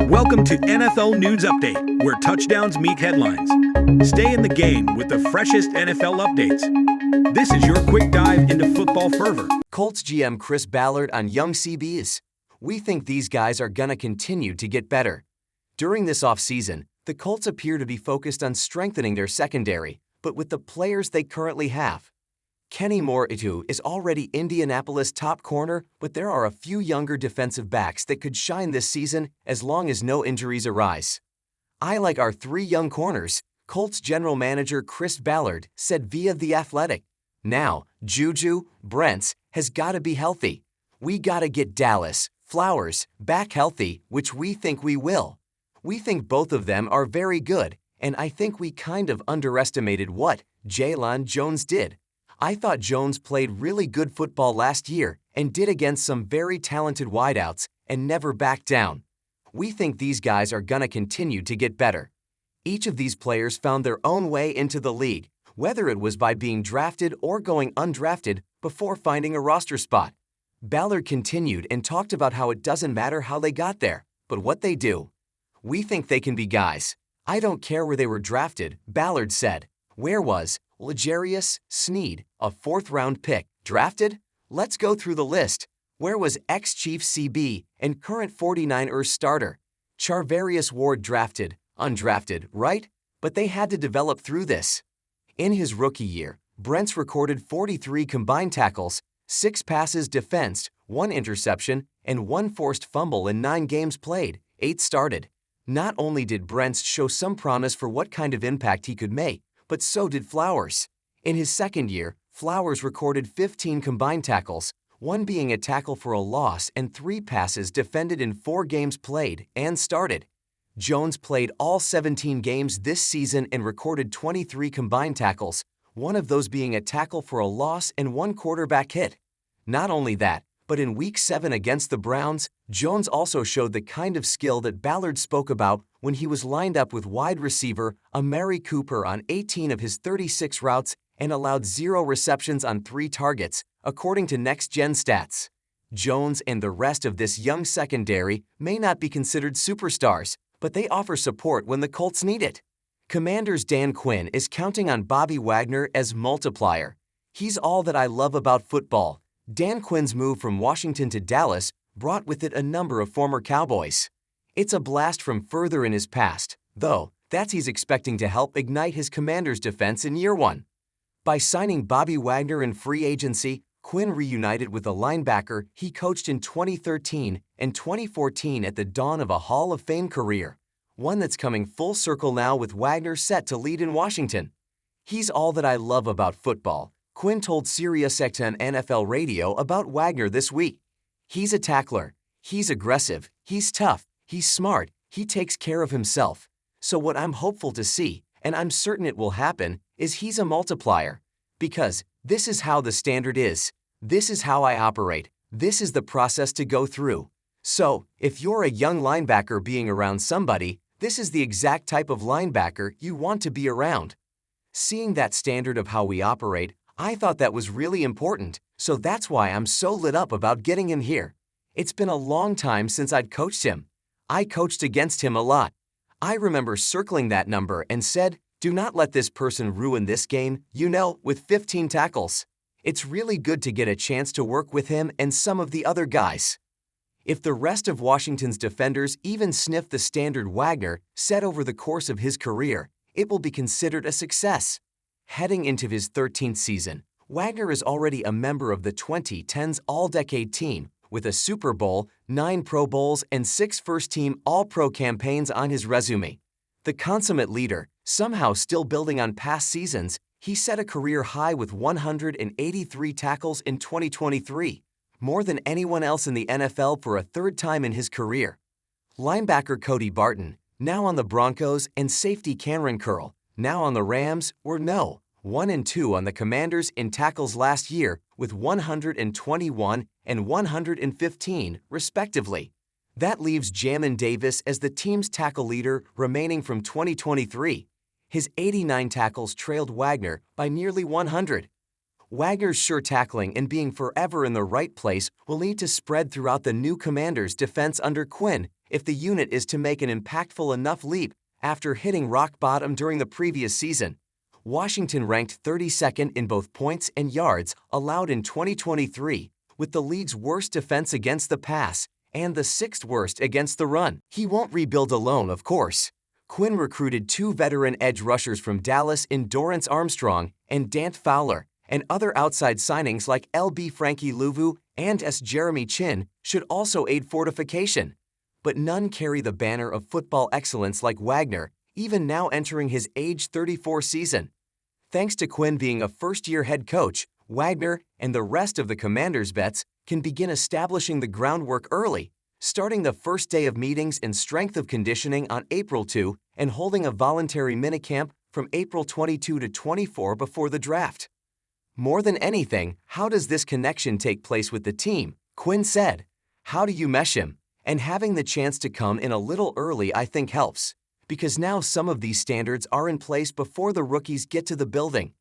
Welcome to NFL News Update, where touchdowns meet headlines. Stay in the game with the freshest NFL updates. This is your quick dive into football fervor. Colts GM Chris Ballard on young CBS. We think these guys are gonna continue to get better. During this offseason, the Colts appear to be focused on strengthening their secondary, but with the players they currently have. Kenny Moore-Itu is already Indianapolis' top corner, but there are a few younger defensive backs that could shine this season as long as no injuries arise. I like our three young corners, Colts general manager Chris Ballard said via The Athletic. Now, Juju, Brents, has got to be healthy. We got to get Dallas, Flowers, back healthy, which we think we will. We think both of them are very good, and I think we kind of underestimated what Jaylon Jones did. I thought Jones played really good football last year and did against some very talented wideouts and never backed down. We think these guys are gonna continue to get better. Each of these players found their own way into the league, whether it was by being drafted or going undrafted before finding a roster spot. Ballard continued and talked about how it doesn't matter how they got there, but what they do. We think they can be guys. I don't care where they were drafted, Ballard said. Where was L'Jarius Sneed, a fourth-round pick, drafted? Let's go through the list. Where was ex-Chief CB and current 49ers starter Charvarius Ward drafted? Undrafted, right? But they had to develop through this. In his rookie year, Brents recorded 43 combined tackles, 6 passes defensed, 1 interception, and 1 forced fumble in 9 games played, 8 started. Not only did Brents show some promise for what kind of impact he could make, but so did Flowers. In his second year, Flowers recorded 15 combined tackles, 1 being a tackle for a loss and 3 passes defended in 4 games played and started. Jones played all 17 games this season and recorded 23 combined tackles, 1 of those being a tackle for a loss and 1 quarterback hit. Not only that, but in Week 7 against the Browns, Jones also showed the kind of skill that Ballard spoke about when he was lined up with wide receiver Amari Cooper on 18 of his 36 routes and allowed 0 receptions on 3 targets, according to Next Gen Stats. Jones and the rest of this young secondary may not be considered superstars, but they offer support when the Colts need it. Commanders' Dan Quinn is counting on Bobby Wagner as multiplier. He's all that I love about football. Dan Quinn's move from Washington to Dallas brought with it a number of former Cowboys. It's a blast from further in his past, though that's he's expecting to help ignite his Commanders' defense in year 1. By signing Bobby Wagner in free agency, Quinn reunited with a linebacker he coached in 2013 and 2014 at the dawn of a Hall of Fame career, one that's coming full circle now with Wagner set to lead in Washington. He's all that I love about football, Quinn told SiriusXM NFL Radio about Wagner this week. He's a tackler. He's aggressive. He's tough. He's smart. He takes care of himself. So what I'm hopeful to see, and I'm certain it will happen, is he's a multiplier. Because this is how the standard is. This is how I operate. This is the process to go through. So, if you're a young linebacker being around somebody, this is the exact type of linebacker you want to be around. Seeing that standard of how we operate, I thought that was really important, so that's why I'm so lit up about getting him here. It's been a long time since I'd coached him. I coached against him a lot. I remember circling that number and said, do not let this person ruin this game, with 15 tackles. It's really good to get a chance to work with him and some of the other guys. If the rest of Washington's defenders even sniff the standard Wagner set over the course of his career, it will be considered a success. Heading into his 13th season, Wagner is already a member of the 2010s All-Decade team with a Super Bowl, 9 Pro Bowls, and 6 first-team All-Pro campaigns on his resume. The consummate leader, somehow still building on past seasons, he set a career high with 183 tackles in 2023, more than anyone else in the NFL for a 3rd time in his career. Linebacker Cody Barton, now on the Broncos, and safety Cameron Curl, now on the Rams, were 1 and 2 on the Commanders in tackles last year with 121 and 115, respectively. That leaves Jamin Davis as the team's tackle leader remaining from 2023. His 89 tackles trailed Wagner by nearly 100. Wagner's sure tackling and being forever in the right place will need to spread throughout the new Commanders' defense under Quinn if the unit is to make an impactful enough leap after hitting rock bottom during the previous season. Washington ranked 32nd in both points and yards allowed in 2023, with the league's worst defense against the pass and the 6th worst against the run. He won't rebuild alone, of course. Quinn recruited 2 veteran edge rushers from Dallas in Dorrance Armstrong and Dant Fowler, and other outside signings like LB Frankie Louvu and S. Jeremy Chin should also aid fortification. But none carry the banner of football excellence like Wagner, even now entering his age 34 season. Thanks to Quinn being a first-year head coach, Wagner and the rest of the Commanders' vets can begin establishing the groundwork early, starting the first day of meetings and strength of conditioning on April 2 and holding a voluntary minicamp from April 22 to 24 before the draft. More than anything, how does this connection take place with the team? Quinn said, "How do you mesh him? And having the chance to come in a little early I think helps, because now some of these standards are in place before the rookies get to the building.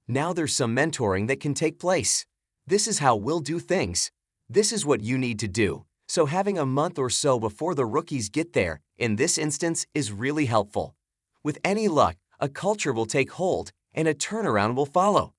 Now there's some mentoring that can take place. This is how we'll do things. This is what you need to do." So having a month or so before the rookies get there, in this instance, is really helpful. With any luck, a culture will take hold and a turnaround will follow.